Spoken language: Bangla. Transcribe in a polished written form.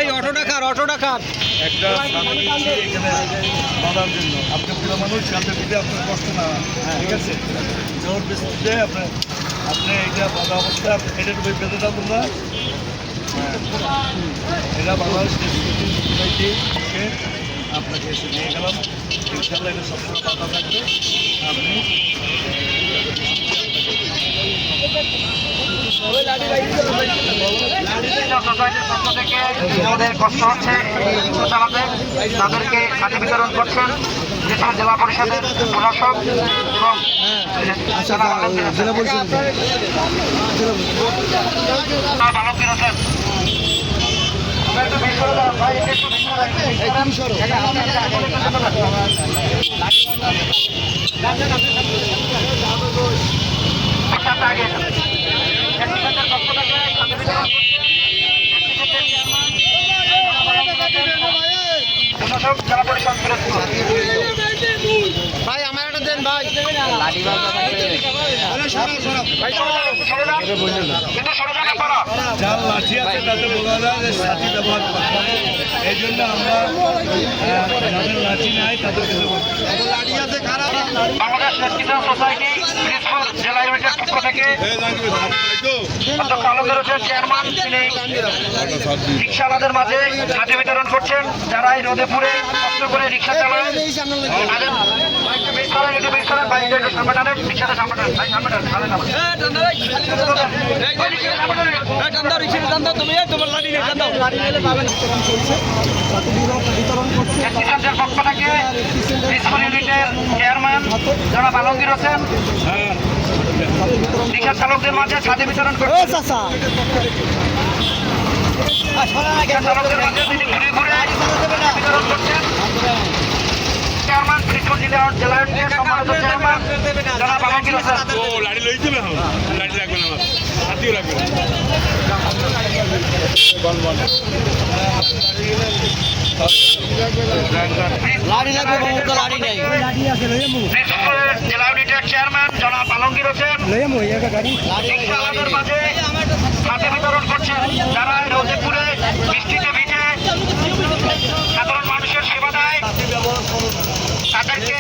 এই অটোটা খার একটা স্বামী দিচ্ছি এখানে বাঁধার জন্য। আপনি পুরো মানুষ সাথে দিতে আপনার কষ্ট না, ঠিক আছে? জোর বৃষ্টিতে আপনি এটা বাঁধা অবস্থা এটার বই বেঁধে দাও তোমরা। এটা বাংলাদেশ আপনাকে এসে নিয়ে গেলাম। ইনশাল্লাহ এটা সবসময় বাঁধা থাকবে। আপনি যাদের কষ্ট হচ্ছে চালাতে তাদেরকে খাদ্য বিতরণ করছেন জেলা পরিষদের প্রশাসক এবং বালকদের আছেন। জেলা পরিষদ ভাই আমার একটা দেন ভাই যার লাঠি আছে তাদের বলা যায় যে লাঠি ব্যবহার করতে। এই জন্য আমরা যাদের লাঠি নাই তাদেরকে লাঠি আছে খারাপ। বাংলাদেশ কিষাণ সোসাইটি পিরিজপুর জেলা ইউনিটের পক্ষ থেকে চেয়ারম্যান তিনি রিক্সাওয়ালাদের মাঝে খাদ্য বিতরণ করছেন যারা এই রোদে পুড়ে কষ্ট করে রিক্সা চালায়। পক্ষ থেকে পিরিজপুর ইউনিটের চেয়ারম্যান যারা আলমগীর হোসেন রিক্সা চালকদের মাঝে খাদ্য বিতরণ করছেন। চালকদের মাঝে তিনি ঘুরে ঘুরে বিতরণ করছেন। চেয়ারম্যান পিরিজপুর জেলা ইউনিটের সম্মানিত চেয়ারম্যান যারা আলমগীর হোসেন। লাঠি লইতে না, লাঠি রাখবেন আমার হাতিও রাখবেন। জেলা ইউনিটের চেয়ারম্যান জনাব আলমগীর হোসেন রিক্সাওয়ালাদের মাঝে খাদ্য বিতরণ করছেন যারা রোদে পুড়ে বৃষ্টিতে ভিজে সাধারণ মানুষের সেবা দেয় তাদেরকে